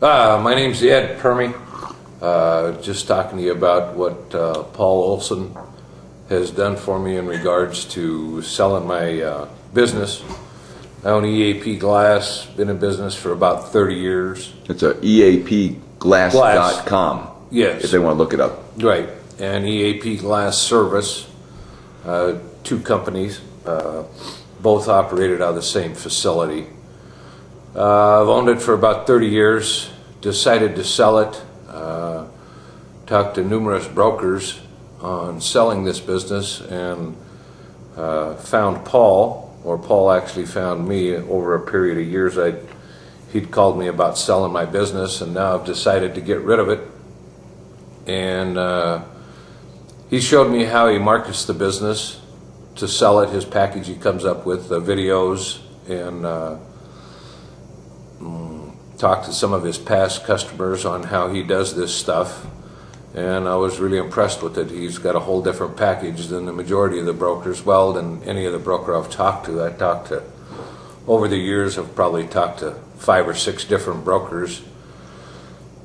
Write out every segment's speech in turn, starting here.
My name's Ed Permy. Just talking to you about what Paul Olsen has done for me in regards to selling my business. I own EAP Glass, been in business for about 30 years. It's a EAPglass.com. Yes. If they want to look it up. Right. And EAP Glass Service, two companies, both operated out of the same facility. I've owned it for about 30 years, decided to sell it, talked to numerous brokers on selling this business, and found Paul, or Paul actually found me over a period of years. He'd called me about selling my business, and now I've decided to get rid of it. And he showed me how he markets the business to sell it, his package he comes up with, videos, and talked to some of his past customers on how he does this stuff, and I was really impressed with it. He's got a whole different package than the majority of the brokers, well, than any other broker I've talked to. Over the years, I've probably talked to 5 or 6 different brokers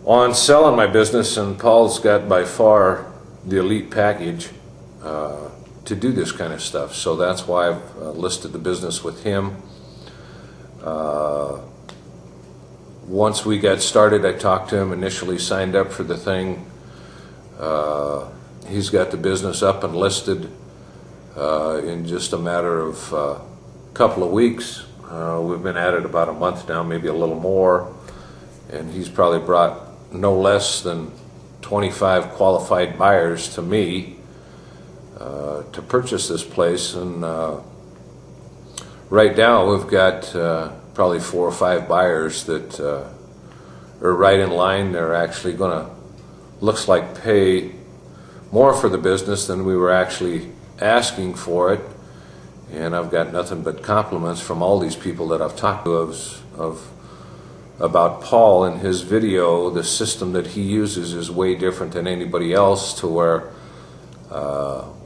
on selling my business, and Paul's got by far the elite package to do this kind of stuff. So that's why I've listed the business with him. Once we got started, I talked to him, initially signed up for the thing. He's got the business up and listed in just a matter of a couple of weeks. We've been at it about a month now, maybe a little more, and he's probably brought no less than 25 qualified buyers to me to purchase this place. And right now we've got probably 4 or 5 buyers that are right in line. They're actually going to, looks like, pay more for the business than we were actually asking for it. And I've got nothing but compliments from all these people that I've talked to about Paul and his video. The system that he uses is way different than anybody else, to where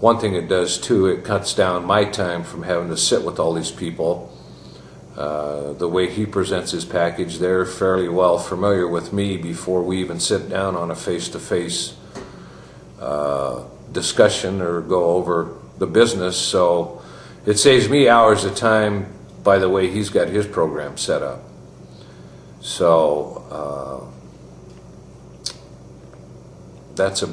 one thing it does too, it cuts down my time from having to sit with all these people. The way he presents his package, they're fairly well familiar with me before we even sit down on a face-to-face discussion or go over the business. So it saves me hours of time by the way he's got his program set up. So that's a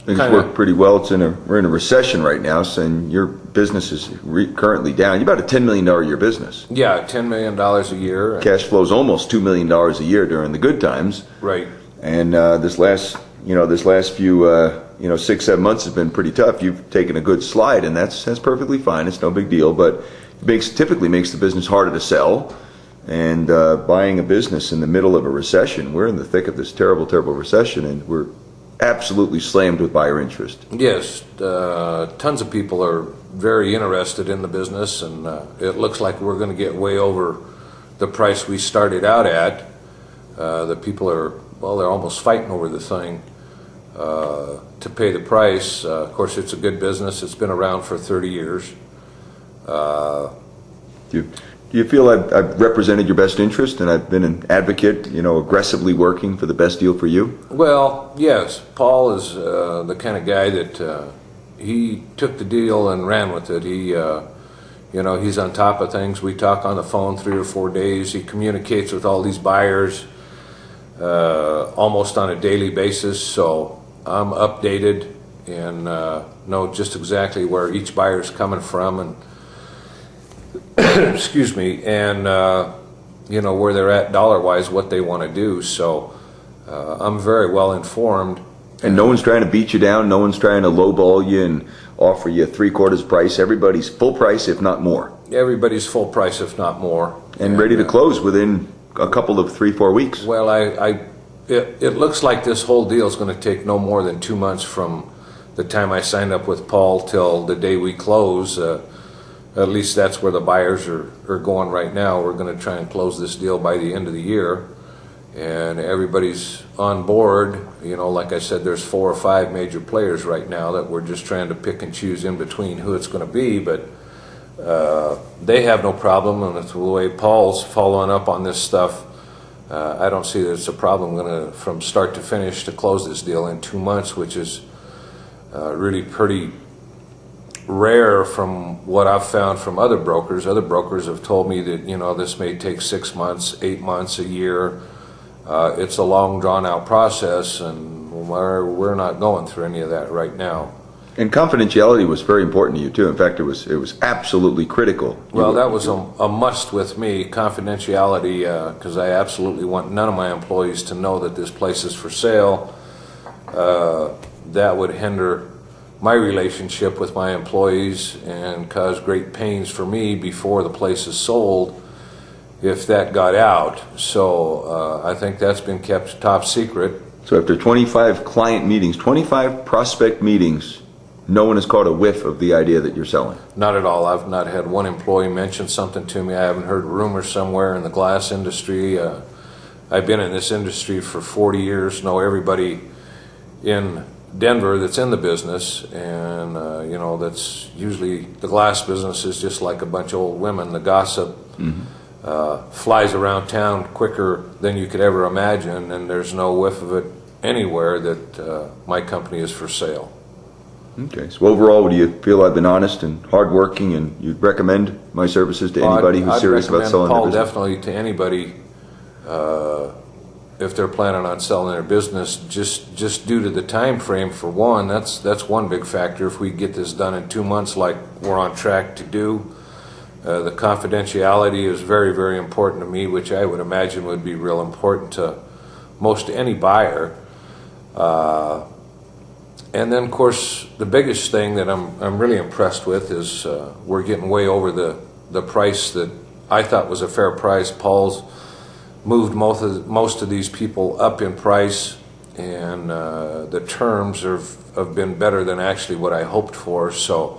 things work pretty well. We're in a recession right now, so and your business is currently down. You're about a $10 million a year business. Yeah, $10 million a year. Cash flow is almost $2 million a year during the good times. Right. And this last few 6-7 months has been pretty tough. You've taken a good slide, and that's perfectly fine. It's no big deal, but it typically makes the business harder to sell. And buying a business in the middle of a recession, we're in the thick of this terrible, terrible recession, and we're absolutely slammed with buyer interest. Yes, tons of people are very interested in the business, and it looks like we're going to get way over the price we started out at. The people are, well, they're almost fighting over the thing to pay the price. Of course, it's a good business. It's been around for 30 years. Do you feel I've represented your best interest, and I've been an advocate, aggressively working for the best deal for you? Well, yes. Paul is the kind of guy that he took the deal and ran with it. He's on top of things. We talk on the phone 3 or 4 days. He communicates with all these buyers almost on a daily basis, so I'm updated and know just exactly where each buyer is coming from, and excuse me, and where they're at dollar-wise, what they want to do. So I'm very well informed. And no one's trying to beat you down. No one's trying to lowball you and offer you 3/4 price. Everybody's full price, if not more. Everybody's full price, if not more. And ready to close within a couple of 3-4 weeks. Well, it looks like this whole deal is going to take no more than 2 months from the time I signed up with Paul till the day we close. At least that's where the buyers are going right now. We're going to try and close this deal by the end of the year, and everybody's on board. Like I said, there's 4 or 5 major players right now that we're just trying to pick and choose in between who it's going to be, but they have no problem, and it's the way Paul's following up on this stuff I don't see that it's a problem from start to finish to close this deal in 2 months, which is really pretty rare from what I've found from other brokers. Other brokers have told me that, this may take 6 months, 8 months, a year. It's a long, drawn-out process, and we're not going through any of that right now. And confidentiality was very important to you too. In fact, it was absolutely critical. Well, that was a must with me, confidentiality, because I absolutely want none of my employees to know that this place is for sale. That would hinder my relationship with my employees and cause great pains for me before the place is sold if that got out. So I think that's been kept top secret. So after 25 client meetings, 25 prospect meetings, no one has caught a whiff of the idea that you're selling? Not at all. I've not had one employee mention something to me. I haven't heard rumors somewhere in the glass industry. I've been in this industry for 40 years, know everybody in Denver that's in the business, and that's usually, the glass business is just like a bunch of old women. The gossip flies around town quicker than you could ever imagine, and there's no whiff of it anywhere that my company is for sale. Okay, so overall, do you feel I've been honest and hardworking, and you'd recommend my services to anybody who's serious about selling their business? Definitely to anybody if they're planning on selling their business, just due to the time frame. For one, that's one big factor. If we get this done in 2 months like we're on track to do, the confidentiality is very, very important to me, which I would imagine would be real important to most any buyer. And then, of course, the biggest thing that I'm really impressed with is we're getting way over the price that I thought was a fair price. Paul's moved most of these people up in price, and the terms have been better than actually what I hoped for. So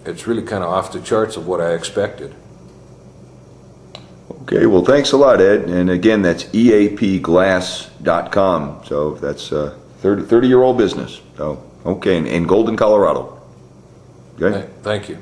it's really kind of off the charts of what I expected. Okay, well, thanks a lot, Ed. And again, that's eapglass.com. So that's a 30-year-old business. So, okay, in Golden, Colorado. Okay. Thank you.